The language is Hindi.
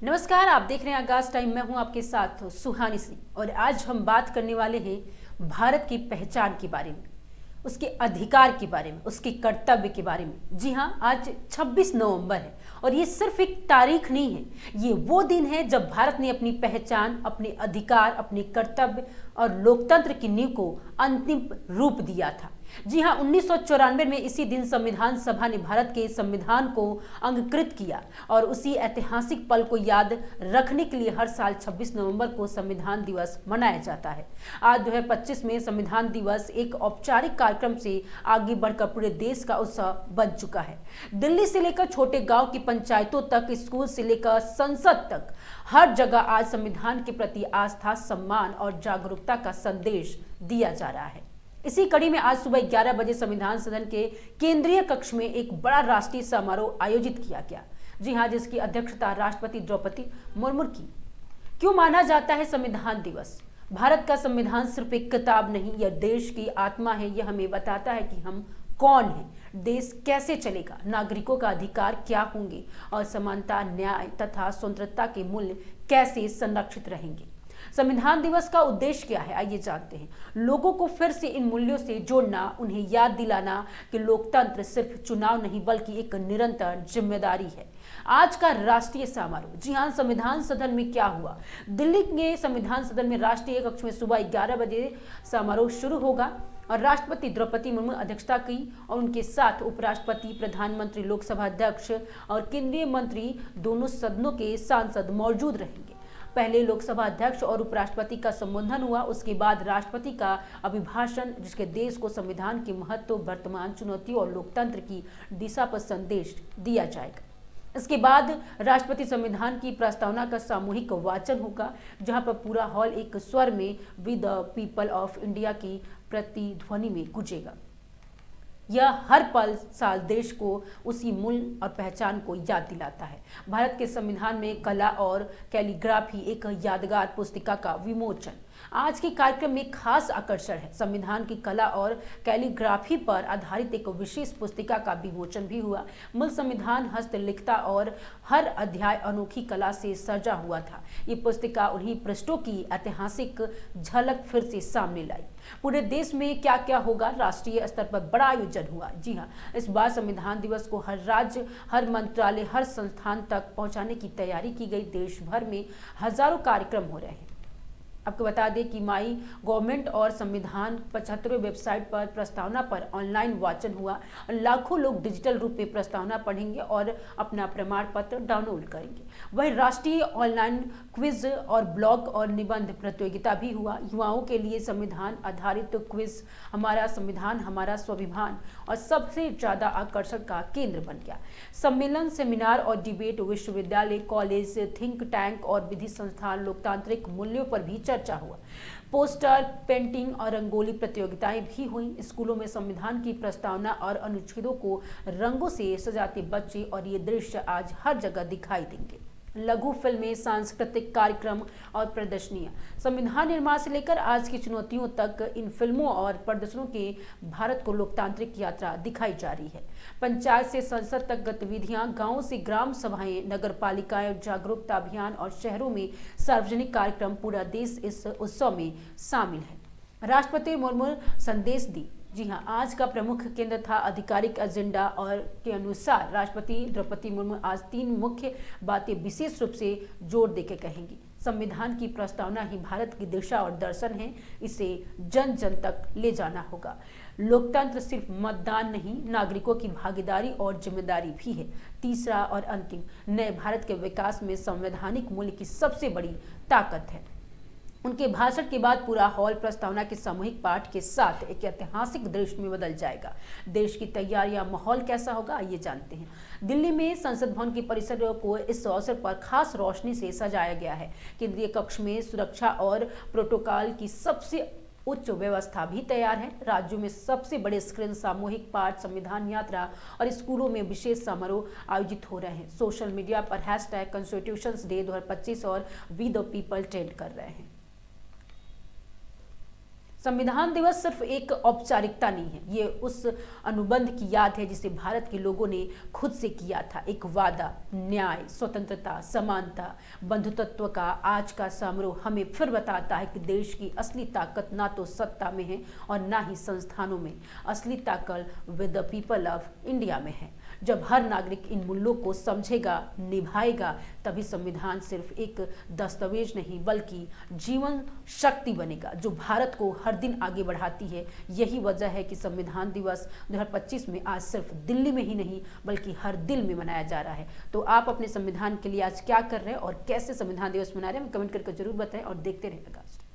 नमस्कार, आप देख रहे हैं आगाज टाइम। मैं हूं आपके साथ सुहानी सिंह और आज हम बात करने वाले हैं भारत की पहचान के बारे में, उसके अधिकार के बारे में, उसके कर्तव्य के बारे में। जी हां, आज 26 नवंबर है और ये सिर्फ एक तारीख नहीं है, ये वो दिन है जब भारत ने अपनी पहचान, अपने अधिकार, अपने कर्तव्य और लोकतंत्र की नींव को अंतिम रूप दिया था। जी हां, 1994 में इसी दिन संविधान सभा ने भारत के संविधान को अंगीकृत किया और उसी ऐतिहासिक पल को याद रखने के लिए हर साल 26 नवंबर को संविधान दिवस मनाया जाता है। आज 2025 में संविधान दिवस एक औपचारिक कार्यक्रम से आगे बढ़कर पूरे देश का उत्सव बन चुका है। दिल्ली से लेकर छोटे गांव की पंचायतों तक, स्कूल से लेकर संसद तक, हर जगह आज संविधान के प्रति आस्था, सम्मान और जागरूकता का संदेश दिया जा रहा है। इसी कड़ी में आज सुबह 11 बजे संविधान सदन के केंद्रीय कक्ष में एक बड़ा राष्ट्रीय समारोह आयोजित किया गया। जी हां, जिसकी अध्यक्षता राष्ट्रपति द्रौपदी मुर्मू की। क्यों माना जाता है संविधान दिवस? भारत का संविधान सिर्फ एक किताब नहीं, यह देश की आत्मा है। यह हमें बताता है कि हम कौन हैं, देश कैसे चलेगा, नागरिकों का अधिकार क्या होंगे और समानता, न्याय तथा स्वतंत्रता के मूल्य कैसे संरक्षित रहेंगे। संविधान दिवस का उद्देश्य क्या है, आइए जानते हैं। लोगों को फिर से इन मूल्यों से जोड़ना, उन्हें याद दिलाना कि लोकतंत्र सिर्फ चुनाव नहीं बल्कि एक निरंतर जिम्मेदारी है। आज का राष्ट्रीय समारोह, जी हां, संविधान सदन में क्या हुआ? दिल्ली के संविधान सदन में राष्ट्रीय कक्ष में सुबह 11 बजे समारोह शुरू होगा और राष्ट्रपति द्रौपदी मुर्मू अध्यक्षता की और उनके साथ उपराष्ट्रपति, प्रधानमंत्री, लोकसभा अध्यक्ष और केंद्रीय मंत्री, दोनों सदनों के सांसद मौजूद रहेंगे। पहले लोकसभा अध्यक्ष और उपराष्ट्रपति का संबोधन हुआ, उसके बाद राष्ट्रपति का अभिभाषण, जिसके देश को संविधान के महत्व, वर्तमान चुनौतियों और लोकतंत्र की दिशा पर संदेश दिया जाएगा। इसके बाद राष्ट्रपति संविधान की प्रस्तावना का सामूहिक वाचन होगा, जहां पर पूरा हॉल एक स्वर में "we the people of India" की प्रतिध्वनि में गूंजेगा। यह हर पल साल देश को उसी मूल्य और पहचान को याद दिलाता है। भारत के संविधान में कला और कैलीग्राफी, एक यादगार पुस्तिका का विमोचन आज के कार्यक्रम में खास आकर्षण है। संविधान की कला और कैलीग्राफी पर आधारित एक विशेष पुस्तिका का विमोचन भी हुआ। मूल संविधान हस्तलिखित और हर अध्याय अनोखी कला से सजा हुआ था। ये पुस्तिका उन्हीं पृष्ठों की ऐतिहासिक झलक फिर से सामने लाई। पूरे देश में क्या क्या होगा? राष्ट्रीय स्तर पर बड़ा आयोजन हुआ। जी हाँ, इस बार संविधान दिवस को हर राज्य, हर मंत्रालय, हर संस्थान तक पहुंचाने की तैयारी की गई। देश भर में हजारों कार्यक्रम हो रहे हैं। आपको बता दें कि माई गवर्नमेंट और संविधान 75वें वेबसाइट पर प्रस्तावना पर ऑनलाइन वाचन हुआ। लाखों लोग डिजिटल रूप में प्रस्तावना पढ़ेंगे और अपना प्रमाण पत्र डाउनलोड करेंगे। वहीं राष्ट्रीय ऑनलाइन क्विज और ब्लॉग और निबंध प्रतियोगिता भी हुआ। युवाओं के लिए संविधान आधारित क्विज हमारा संविधान हमारा स्वाभिमान और सबसे ज्यादा आकर्षण का केंद्र बन गया। सम्मेलन, सेमिनार और डिबेट विश्वविद्यालय, कॉलेज, थिंक टैंक और विधि संस्थान, लोकतांत्रिक मूल्यों पर भी चर्चा हुआ। पोस्टर, पेंटिंग और रंगोली प्रतियोगिताएं भी हुई। स्कूलों में संविधान की प्रस्तावना और अनुच्छेदों को रंगों से सजाते बच्चे और ये दृश्य आज हर जगह दिखाई देंगे। लघु फिल्में, सांस्कृतिक कार्यक्रम और प्रदर्शनियां, संविधान निर्माण से लेकर आज की चुनौतियों तक इन फिल्मों और प्रदर्शनों के भारत को लोकतांत्रिक यात्रा दिखाई जा रही है। पंचायत से संसद तक गतिविधियां, गांवों से ग्राम सभाएं, नगर पालिकाएं, जागरूकता अभियान और शहरों में सार्वजनिक कार्यक्रम, पूरा देश इस उत्सव में शामिल है। राष्ट्रपति मुर्मू संदेश दी। जी हाँ, आज का प्रमुख केंद्र था आधिकारिक एजेंडा और के अनुसार राष्ट्रपति द्रौपदी मुर्मू आज 3 मुख्य बातें विशेष रूप से जोर देकर कहेंगी। संविधान की प्रस्तावना ही भारत की दिशा और दर्शन है, इसे जन जन तक ले जाना होगा। लोकतंत्र सिर्फ मतदान नहीं, नागरिकों की भागीदारी और जिम्मेदारी भी है। तीसरा और अंतिम, नए भारत के विकास में संवैधानिक मूल्य की सबसे बड़ी ताकत है। उनके भाषण के बाद पूरा हॉल प्रस्तावना के सामूहिक पाठ के साथ एक ऐतिहासिक दृश्य में बदल जाएगा। देश की तैयारियां, माहौल कैसा होगा, आइए जानते हैं। दिल्ली में संसद भवन के परिसर को इस अवसर पर खास रोशनी से सजाया गया है। केंद्रीय कक्ष में सुरक्षा और प्रोटोकॉल की सबसे उच्च व्यवस्था भी तैयार है। राज्यों में सबसे बड़े स्क्रीन, सामूहिक पाठ, संविधान यात्रा और स्कूलों में विशेष समारोह आयोजित हो रहे हैं। सोशल मीडिया पर #कॉन्स्टिट्यूशंस डे 2025 और वी द पीपल ट्रेंड कर रहे हैं। संविधान दिवस सिर्फ एक औपचारिकता नहीं है, ये उस अनुबंध की याद है जिसे भारत के लोगों ने खुद से किया था। एक वादा, न्याय, स्वतंत्रता, समानता, बंधुत्व का आज का समारोह हमें फिर बताता है कि देश की असली ताकत ना तो सत्ता में है और ना ही संस्थानों में, असली ताकत with the people of India में है। जब हर नागरिक इन मूल्यों को समझेगा, निभाएगा, तभी संविधान सिर्फ एक दस्तावेज नहीं बल्कि जीवन शक्ति बनेगा जो भारत को हर दिन आगे बढ़ाती है। यही वजह है कि संविधान दिवस 2025 में आज सिर्फ दिल्ली में ही नहीं बल्कि हर दिल में मनाया जा रहा है। तो आप अपने संविधान के लिए आज क्या कर रहे हैं और कैसे संविधान दिवस मना रहे हैं, कमेंट करके जरूर बताएं और देखते रहें आगाज।